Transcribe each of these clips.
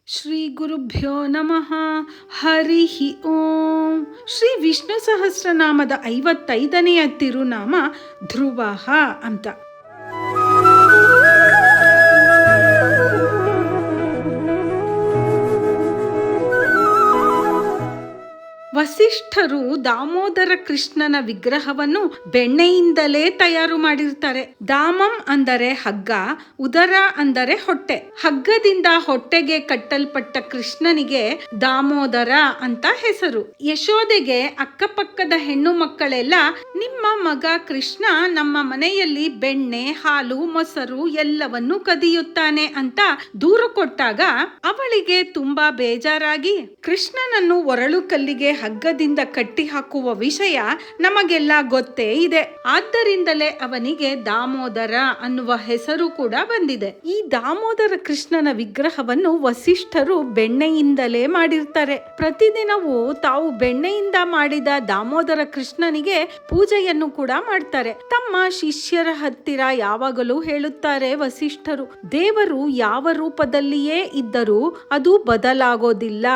ಶ್ರೀ ಗುರುಭ್ಯೋ ನಮಃ. ಹರಿ ಓಂ. ಶ್ರೀ ವಿಷ್ಣು ಸಹಸ್ರನಾಮದ 55ನೆಯ ತಿರುನಾಮ ಧ್ರುವ ಅಂತ. ವಸಿಷ್ಠರು ದಾಮೋದರ ಕೃಷ್ಣನ ವಿಗ್ರಹವನ್ನು ಬೆಣ್ಣೆಯಿಂದಲೇ ತಯಾರು ಮಾಡಿರ್ತಾರೆ. ದಾಮಂ ಅಂದರೆ ಹಗ್ಗ, ಉದರ ಅಂದರೆ ಹೊಟ್ಟೆ. ಹಗ್ಗದಿಂದ ಹೊಟ್ಟೆಗೆ ಕಟ್ಟಲ್ಪಟ್ಟ ಕೃಷ್ಣನಿಗೆ ದಾಮೋದರ ಅಂತ ಹೆಸರು. ಯಶೋದೆಗೆ ಅಕ್ಕಪಕ್ಕದ ಹೆಣ್ಣು ಮಕ್ಕಳೆಲ್ಲ ನಿಮ್ಮ ಮಗ ಕೃಷ್ಣ ನಮ್ಮ ಮನೆಯಲ್ಲಿ ಬೆಣ್ಣೆ, ಹಾಲು, ಮೊಸರು ಎಲ್ಲವನ್ನು ಕದಿಯುತ್ತಾನೆ ಅಂತ ದೂರು ಕೊಟ್ಟಾಗ ಅವಳಿಗೆ ತುಂಬಾ ಬೇಜಾರಾಗಿ ಕೃಷ್ಣನನ್ನು ಒರಳು ಕಲ್ಲಿಗೆ ಹಗ್ಗದಿಂದ ಕಟ್ಟಿ ಹಾಕುವ ವಿಷಯ ನಮಗೆಲ್ಲ ಗೊತ್ತೇ ಇದೆ. ಆದ್ದರಿಂದಲೇ ಅವನಿಗೆ ದಾಮೋದರ ಅನ್ನುವ ಹೆಸರು ಕೂಡ ಬಂದಿದೆ. ಈ ದಾಮೋದರ ಕೃಷ್ಣನ ವಿಗ್ರಹವನ್ನು ವಸಿಷ್ಠರು ಬೆಣ್ಣೆಯಿಂದಲೇ ಮಾಡಿರ್ತಾರೆ. ಪ್ರತಿದಿನವೂ ತಾವು ಬೆಣ್ಣೆಯಿಂದ ಮಾಡಿದ ದಾಮೋದರ ಕೃಷ್ಣನಿಗೆ ಪೂಜೆಯನ್ನು ಕೂಡ ಮಾಡ್ತಾರೆ. ತಮ್ಮ ಶಿಷ್ಯರ ಹತ್ತಿರ ಯಾವಾಗಲೂ ಹೇಳುತ್ತಾರೆ ವಸಿಷ್ಠರು, ದೇವರು ಯಾವ ರೂಪದಲ್ಲಿಯೇ ಇದ್ದರೂ ಅದು ಬದಲಾಗೋದಿಲ್ಲ.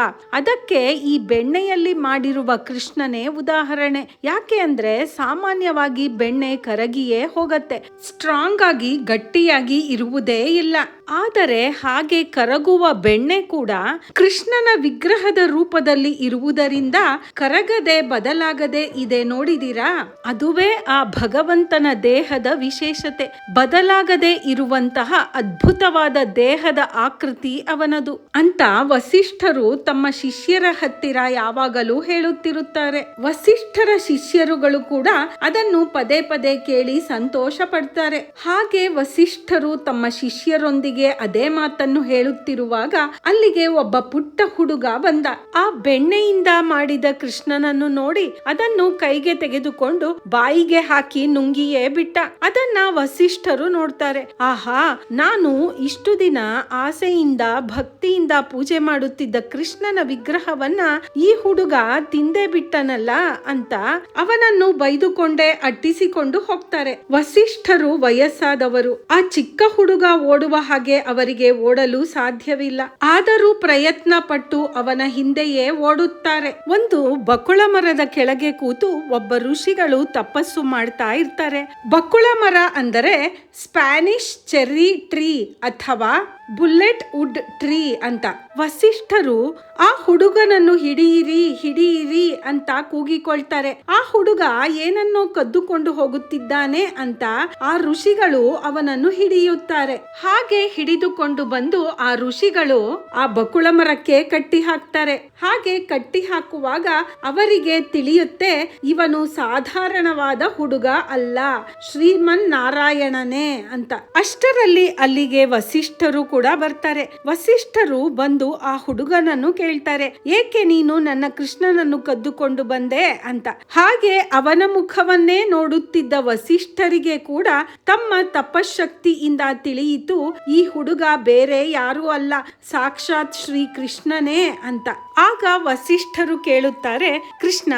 ಅದಕ್ಕೆ ಈ ಬೆಣ್ಣೆಯಲ್ಲಿ ಮಾಡಿರುವ ಕೃಷ್ಣನೇ ಉದಾಹರಣೆ. ಯಾಕೆ ಅಂದ್ರೆ ಸಾಮಾನ್ಯವಾಗಿ ಬೆಣ್ಣೆ ಕರಗಿಯೇ ಹೋಗತ್ತೆ, ಸ್ಟ್ರಾಂಗ್ ಆಗಿ ಗಟ್ಟಿಯಾಗಿ ಇರುವುದೇ ಇಲ್ಲ. ಆದರೆ ಹಾಗೆ ಕರಗುವ ಬೆಣ್ಣೆ ಕೂಡ ಕೃಷ್ಣನ ವಿಗ್ರಹದ ರೂಪದಲ್ಲಿ ಇರುವುದರಿಂದ ಕರಗದೆ ಬದಲಾಗದೆ ಇದೆ. ನೋಡಿದಿರಾ? ಅದುವೇ ಆ ಭಗವಂತನ ದೇಹದ ವಿಶೇಷತೆ. ಬದಲಾಗದೆ ಇರುವಂತಹ ಅದ್ಭುತವಾದ ದೇಹದ ಆಕೃತಿ ಅವನದು ಅಂತ ವಸಿಷ್ಠರು ತಮ್ಮ ಶಿಷ್ಯರ ಹತ್ತಿರ ಯಾವಾಗಲೂ ಹೇಳುತ್ತಿರುತ್ತಾರೆ. ವಸಿಷ್ಠರ ಶಿಷ್ಯರುಗಳು ಕೂಡ ಅದನ್ನು ಪದೇ ಪದೇ ಕೇಳಿ ಸಂತೋಷ ಪಡ್ತಾರೆ. ಹಾಗೆ ವಸಿಷ್ಠರು ತಮ್ಮ ಶಿಷ್ಯರೊಂದಿಗೆ ಅದೇ ಮಾತನ್ನು ಹೇಳುತ್ತಿರುವಾಗ ಅಲ್ಲಿಗೆ ಒಬ್ಬ ಪುಟ್ಟ ಹುಡುಗ ಬಂದ. ಆ ಬೆಣ್ಣೆಯಿಂದ ಮಾಡಿದ ಕೃಷ್ಣನನ್ನು ನೋಡಿ ಅದನ್ನು ಕೈಗೆ ತೆಗೆದುಕೊಂಡು ಬಾಯಿಗೆ ಹಾಕಿ ನುಂಗಿಯೇ ಬಿಟ್ಟ. ಅದನ್ನ ವಸಿಷ್ಠರು ನೋಡ್ತಾರೆ. ಆಹಾ, ನಾನು ಇಷ್ಟು ದಿನ ಆಸೆಯಿಂದ ಭಕ್ತಿಯಿಂದ ಪೂಜೆ ಮಾಡುತ್ತಿದ್ದ ಕೃಷ್ಣನ ವಿಗ್ರಹವನ್ನ ಈ ಹುಡುಗ ತಿಂದೇ ಬಿಟ್ಟನಲ್ಲ ಅಂತ ಅವನನ್ನು ಬೈದುಕೊಂಡೇ ಅಟ್ಟಿಸಿಕೊಂಡು ಹೋಗ್ತಾರೆ. ವಸಿಷ್ಠರು ವಯಸ್ಸಾದವರು. ಆ ಚಿಕ್ಕ ಹುಡುಗ ಓಡುವ ಹಾಗೆ ಅವರಿಗೆ ಓಡಲು ಸಾಧ್ಯವಿಲ್ಲ. ಆದರೂ ಪ್ರಯತ್ನ ಪಟ್ಟು ಅವನ ಹಿಂದೆಯೇ ಓಡುತ್ತಾರೆ. ಒಂದು ಬಕುಳ ಮರದ ಕೆಳಗೆ ಕೂತು ಒಬ್ಬ ಋಷಿಗಳು ತಪಸ್ಸು ಮಾಡ್ತಾ ಇರ್ತಾರೆ. ಬಕುಳ ಮರ ಅಂದರೆ ಸ್ಪ್ಯಾನಿಷ್ ಚೆರ್ರಿ ಟ್ರೀ ಅಥವಾ ಬುಲೆಟ್ ವುಡ್ ಟ್ರೀ ಅಂತ. ವಸಿಷ್ಠರು ಆ ಹುಡುಗನನ್ನು ಹಿಡಿಯಿರಿ ಹಿಡಿಯಿರಿ ಅಂತ ಕೂಗಿಕೊಳ್ತಾರೆ. ಆ ಹುಡುಗ ಏನನ್ನೋ ಕದ್ದುಕೊಂಡು ಹೋಗುತ್ತಿದ್ದಾನೆ ಅಂತ ಆ ಋಷಿಗಳು ಅವನನ್ನು ಹಿಡಿಯುತ್ತಾರೆ. ಹಾಗೆ ಹಿಡಿದುಕೊಂಡು ಬಂದು ಆ ಋಷಿಗಳು ಆ ಬಕುಳ ಮರಕ್ಕೆ ಕಟ್ಟಿ ಹಾಕ್ತಾರೆ. ಹಾಗೆ ಕಟ್ಟಿ ಹಾಕುವಾಗ ಅವರಿಗೆ ತಿಳಿಯುತ್ತೆ, ಇವನು ಸಾಧಾರಣವಾದ ಹುಡುಗ ಅಲ್ಲ, ಶ್ರೀಮನ್ ನಾರಾಯಣನೇ ಅಂತ. ಅಷ್ಟರಲ್ಲಿ ಅಲ್ಲಿಗೆ ವಸಿಷ್ಠರು ಕೂಡ ಬರ್ತಾರೆ. ವಸಿಷ್ಠರು ಬಂದು ಆ ಹುಡುಗನನ್ನು ಕೇಳ್ತಾರೆ, ಏಕೆ ನೀನು ನನ್ನ ಕೃಷ್ಣನನ್ನು ಕದ್ದುಕೊಂಡು ಬಂದೆ ಅಂತ. ಹಾಗೆ ಅವನ ಮುಖವನ್ನೇ ನೋಡುತ್ತಿದ್ದ ವಸಿಷ್ಠರಿಗೆ ಕೂಡ ತಮ್ಮ ತಪಶಕ್ತಿಯಿಂದ ತಿಳಿಯಿತು, ಈ ಹುಡುಗ ಬೇರೆ ಯಾರೂ ಅಲ್ಲ, ಸಾಕ್ಷಾತ್ ಶ್ರೀ ಕೃಷ್ಣನೇ ಅಂತ. ಆಗ ವಸಿಷ್ಠರು ಕೇಳುತ್ತಾರೆ, ಕೃಷ್ಣ,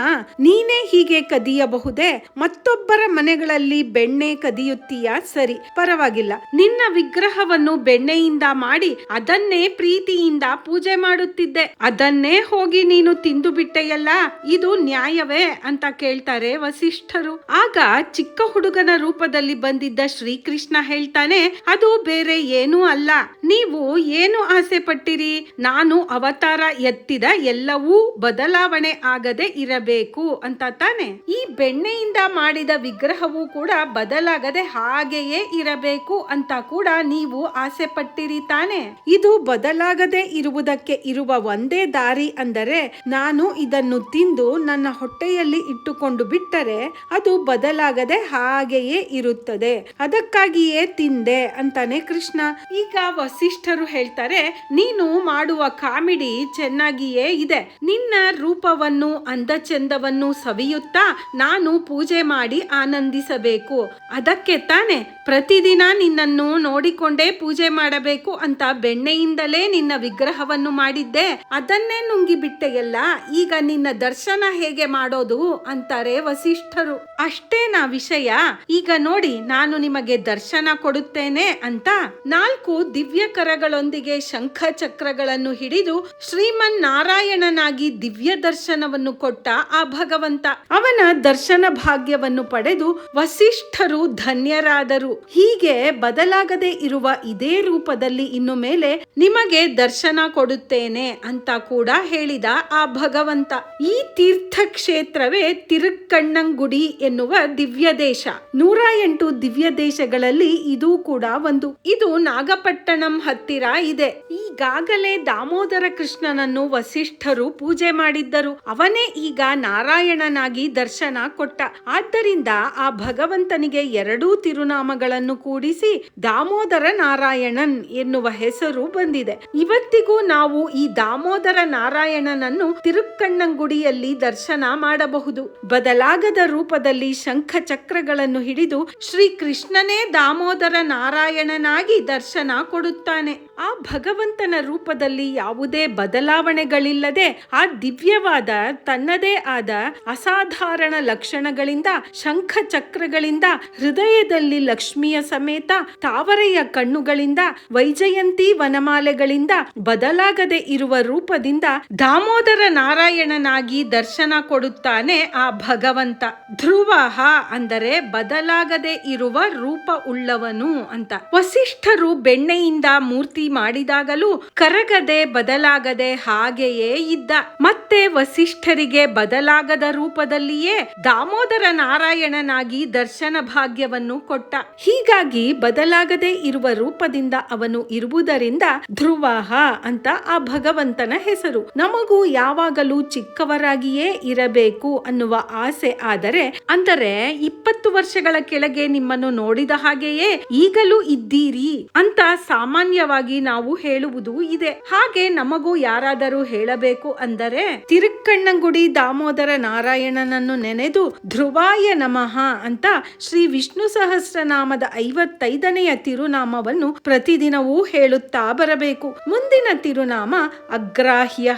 ನೀನೇ ಹೀಗೆ ಕದಿಯಬಹುದೇ? ಮತ್ತೊಬ್ಬರ ಮನೆಗಳಲ್ಲಿ ಬೆಣ್ಣೆ ಕದಿಯುತ್ತೀಯಾ? ಸರಿ, ಪರವಾಗಿಲ್ಲ. ನಿನ್ನ ವಿಗ್ರಹವನ್ನು ಬೆಣ್ಣೆಯಿಂದ ಮಾಡಿ ಅದನ್ನೇ ಪ್ರೀತಿಯಿಂದ ಪೂಜೆ ಮಾಡುತ್ತಿದ್ದೆ, ಅದನ್ನೇ ಹೋಗಿ ನೀನು ತಿಂದು ಬಿಟ್ಟೆಯಲ್ಲ, ಇದು ನ್ಯಾಯವೇ ಅಂತ ಕೇಳ್ತಾರೆ ವಸಿಷ್ಠರು. ಆಗ ಚಿಕ್ಕ ಹುಡುಗನ ರೂಪದಲ್ಲಿ ಬಂದಿದ್ದ ಶ್ರೀಕೃಷ್ಣ ಹೇಳ್ತಾನೆ, ಅದು ಬೇರೆ ಏನೂ ಅಲ್ಲ, ನೀವು ಏನು ಆಸೆ ಪಟ್ಟಿರಿ? ನಾನು ಅವತಾರ ಎತ್ತಿದ ಎಲ್ಲವೂ ಬದಲಾವಣೆ ಆಗದೆ ಇರಬೇಕು ಅಂತ ತಾನೆ. ಈ ಬೆಣ್ಣೆಯಿಂದ ಮಾಡಿದ ವಿಗ್ರಹವೂ ಕೂಡ ಬದಲಾಗದೆ ಹಾಗೆಯೇ ಇರಬೇಕು ಅಂತ ಕೂಡ ನೀವು ಆಸೆ ಪಟ್ಟಿರಿ ತಾನೆ. ಇದು ಬದಲಾಗದೆ ಇರುವುದಕ್ಕೆ ಇರುವ ಒಂದೇ ದಾರಿ ಅಂದರೆ ನಾನು ಇದನ್ನು ತಿಂದು ನನ್ನ ಹೊಟ್ಟೆಯಲ್ಲಿ ಇಟ್ಟುಕೊಂಡು ಬಿಟ್ಟರೆ ಅದು ಬದಲಾಗದೆ ಹಾಗೆಯೇ ಇರುತ್ತದೆ, ಅದಕ್ಕಾಗಿಯೇ ತಿಂದೆ ಅಂತಾನೆ ಕೃಷ್ಣ. ಈಗ ವಸಿಷ್ಠರು ಹೇಳ್ತಾರೆ, ನೀನು ಮಾಡುವ ಕಾಮಿಡಿ ಚೆನ್ನಾಗಿಯೇ ರೂಪದಲ್ಲಿಯೇ ಇದೆ. ನಿನ್ನ ರೂಪವನ್ನು ಅಂದಚಂದವನ್ನು ಸವಿಯುತ್ತಾ ನಾನು ಪೂಜೆ ಮಾಡಿ ಆನಂದಿಸಬೇಕು. ಅದಕ್ಕೆ ತಾನೆ ಪ್ರತಿದಿನ ನಿನ್ನನ್ನು ನೋಡಿಕೊಂಡೇ ಪೂಜೆ ಮಾಡಬೇಕು ಅಂತ ಬೆಣ್ಣೆಯಿಂದಲೇ ನಿನ್ನ ವಿಗ್ರಹವನ್ನು ಮಾಡಿದ್ದೆ. ಅದನ್ನೇ ನುಂಗಿ ಬಿಟ್ಟೆಯಲ್ಲ, ಈಗ ನಿನ್ನ ದರ್ಶನ ಹೇಗೆ ಮಾಡೋದು ಅಂತಾರೆ ವಸಿಷ್ಠರು. ಅಷ್ಟೇನಾ ವಿಷಯ? ಈಗ ನೋಡಿ, ನಾನು ನಿಮಗೆ ದರ್ಶನ ಕೊಡುತ್ತೇನೆ ಅಂತ 4 ದಿವ್ಯ ಕರಗಳೊಂದಿಗೆ ಶಂಖ ಚಕ್ರಗಳನ್ನು ಹಿಡಿದು ಶ್ರೀಮನ್ ನಾರಾಯಣನಾಗಿ ದಿವ್ಯ ದರ್ಶನವನ್ನು ಕೊಟ್ಟ ಆ ಭಗವಂತ. ಅವನ ದರ್ಶನ ಭಾಗ್ಯವನ್ನು ಪಡೆದು ವಸಿಷ್ಠರು ಧನ್ಯರಾದರು. ಹೀಗೆ ಬದಲಾಗದೆ ಇರುವ ಇದೇ ರೂಪದಲ್ಲಿ ಇನ್ನು ಮೇಲೆ ನಿಮಗೆ ದರ್ಶನ ಕೊಡುತ್ತೇನೆ ಅಂತ ಕೂಡ ಹೇಳಿದ ಆ ಭಗವಂತ. ಈ ತೀರ್ಥ ಕ್ಷೇತ್ರವೇ ತಿರುಕ್ಕಣ್ಣಂಗುಡಿ ಎನ್ನುವ ದಿವ್ಯ ದೇಶ. 108 ದಿವ್ಯ ದೇಶಗಳಲ್ಲಿ ಇದು ಕೂಡ ಒಂದು. ಇದು ನಾಗಪಟ್ಟಣಂ ಹತ್ತಿರ ಇದೆ. ಈಗಾಗಲೇ ದಾಮೋದರ ಕೃಷ್ಣನನ್ನು ವಸಿಷ್ಠರು ಪೂಜೆ ಮಾಡಿದ್ದರು. ಅವನೇ ಈಗ ನಾರಾಯಣನಾಗಿ ದರ್ಶನ ಕೊಟ್ಟ. ಆದ್ದರಿಂದ ಆ ಭಗವಂತನಿಗೆ 2 ತಿರುನಾಮಗಳನ್ನು ಕೂಡಿಸಿ ದಾಮೋದರ ನಾರಾಯಣನ್ ಎನ್ನುವ ಹೆಸರು ಬಂದಿದೆ. ಇವತ್ತಿಗೂ ನಾವು ಈ ದಾಮೋದರ ನಾರಾಯಣನನ್ನು ತಿರುಕ್ಕಣ್ಣಂಗುಡಿಯಲ್ಲಿ ದರ್ಶನ ಮಾಡಬಹುದು. ಬದಲಾಗದ ರೂಪದಲ್ಲಿ ಶಂಖ ಚಕ್ರಗಳನ್ನು ಹಿಡಿದು ಶ್ರೀ ಕೃಷ್ಣನೇ ದಾಮೋದರ ನಾರಾಯಣನಾಗಿ ದರ್ಶನ ಕೊಡುತ್ತಾನೆ. ಆ ಭಗವಂತನ ರೂಪದಲ್ಲಿ ಯಾವುದೇ ಬದಲಾವಣೆಗಳಿಲ್ಲದೆ ಆ ದಿವ್ಯವಾದ ತನ್ನದೇ ಆದ ಅಸಾಧಾರಣ ಲಕ್ಷಣಗಳಿಂದ, ಶಂಖ ಚಕ್ರಗಳಿಂದ, ಹೃದಯದಲ್ಲಿ ಲಕ್ಷ್ಮಿಯ ಸಮೇತ ತಾವರೆಯ ಕಣ್ಣುಗಳಿಂದ, ವೈಜಯಂತಿ ವನಮಾಲೆಗಳಿಂದ ಬದಲಾಗದೆ ಇರುವ ರೂಪದಿಂದ ದಾಮೋದರ ನಾರಾಯಣನಾಗಿ ದರ್ಶನ ಕೊಡುತ್ತಾನೆ ಆ ಭಗವಂತ. ಧ್ರುವಃ ಅಂದರೆ ಬದಲಾಗದೆ ಇರುವ ರೂಪ ಉಳ್ಳವನು ಅಂತ. ವಸಿಷ್ಠರು ಬೆಣ್ಣೆಯಿಂದ ಮೂರ್ತಿ ಮಾಡಿದಾಗಲೂ ಕರಗದೆ ಬದಲಾಗದೆ ಹಾಗೆಯೇ ಇದ್ದ. ಮತ್ತೆ ವಸಿಷ್ಠರಿಗೆ ಬದಲಾಗದ ರೂಪದಲ್ಲಿಯೇ ದಾಮೋದರ ನಾರಾಯಣನಾಗಿ ದರ್ಶನ ಭಾಗ್ಯವನ್ನು ಕೊಟ್ಟ. ಹೀಗಾಗಿ ಬದಲಾಗದೆ ಇರುವ ರೂಪದಿಂದ ಅವನು ಇರುವುದರಿಂದ ಧ್ರುವಃ ಅಂತ ಆ ಭಗವಂತನ ಹೆಸರು. ನಮಗೂ ಯಾವಾಗಲೂ ಚಿಕ್ಕವರಾಗಿಯೇ ಇರಬೇಕು ಅನ್ನುವ ಆಸೆ ಆದರೆ, ಅಂದರೆ 20 ವರ್ಷಗಳ ಕೆಳಗೆ ನಿಮ್ಮನ್ನು ನೋಡಿದ ಹಾಗೆಯೇ ಈಗಲೂ ಇದ್ದೀರಿ ಅಂತ ಸಾಮಾನ್ಯವಾಗಿ ನಾವು ಹೇಳುವುದು ಇದೆ. ಹಾಗೆ ನಮಗೂ ಯಾರಾದರೂ ಹೇಳಬೇಕು ಅಂದರೆ ತಿರುಕ್ಕಣ್ಣಂಗುಡಿ ದಾಮೋದರ ನಾರಾಯಣನನ್ನು ನೆನೆದು ಧ್ರುವಾಯ ನಮಃ ಅಂತ ಶ್ರೀ ವಿಷ್ಣು ಸಹಸ್ರನಾಮದ 55ನೇ ತಿರುನಾಮವನ್ನು ಪ್ರತಿದಿನವೂ ಹೇಳುತ್ತಾ ಬರಬೇಕು. ಮುಂದಿನ ತಿರುನಾಮ ಅಗ್ರಾಹ್ಯ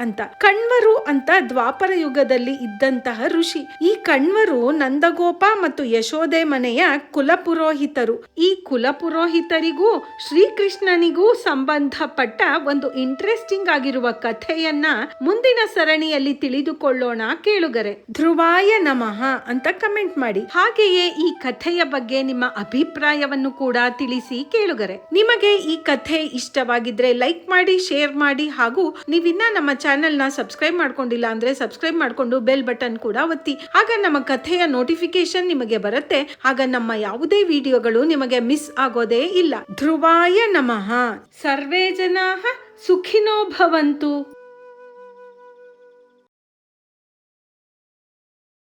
ಅಂತ. ಕಣ್ವರು ಅಂತ ದ್ವಾಪರ ಯುಗದಲ್ಲಿ ಇದ್ದಂತಹ ಋಷಿ. ಈ ಕಣ್ವರು ನಂದಗೋಪ ಮತ್ತು ಯಶೋದೆ ಮನೆಯ ಕುಲಪುರೋಹಿತರು. ಈ ಕುಲಪುರೋಹಿತರಿಗೂ ಶ್ರೀಕೃಷ್ಣನಿಗೂ ಸಂಬಂಧಪಟ್ಟ ಒಂದು ಇಂಟ್ರೆಸ್ಟಿಂಗ್ ಆಗಿರುವ ಕಥೆಯನ್ನ ಮುಂದಿನ ಸರಣಿಯಲ್ಲಿ ತಿಳಿದುಕೊಳ್ಳೋಣ ಕೇಳುಗರೆ. ಧ್ರುವಾಯ ನಮಃ ಅಂತ ಕಮೆಂಟ್ ಮಾಡಿ. ಹಾಗೆಯೇ ಈ ಕಥೆಯ ಬಗ್ಗೆ ನಿಮ್ಮ ಅಭಿಪ್ರಾಯವನ್ನು ಕೂಡ ತಿಳಿಸಿ ಕೇಳುಗರೆ. ನಿಮಗೆ ಈ ಕಥೆ ಇಷ್ಟವಾಗಿದ್ರೆ ಲೈಕ್ ಮಾಡಿ, ಶೇರ್ ಮಾಡಿ, ಹಾಗೂ ನೀವಿನ್ನ ನಮ್ಮ ಚಾನೆಲ್ ನ ಸಬ್ಸ್ಕ್ರೈಬ್ ಮಾಡ್ಕೊಂಡಿಲ್ಲ ಅಂದ್ರೆ ಸಬ್ಸ್ಕ್ರೈಬ್ ಮಾಡ್ಕೊಂಡು ಬೆಲ್ ಬಟನ್ ಕೂಡ ಒತ್ತಿ. ಆಗ ನಮ್ಮ ಕಥೆಯ ನೋಟಿಫಿಕೇಶನ್ ನಿಮಗೆ ಬರುತ್ತೆ. ಆಗ ನಮ್ಮ ಯಾವುದೇ ವಿಡಿಯೋಗಳು ನಿಮಗೆ ಮಿಸ್ ಆಗೋದೇ ಇಲ್ಲ. ಧ್ರುವಾಯ ನಮಃ. ಸರ್ವೇ ಜನಾಃ ಸುಖಿನೋ ಭವಂತು.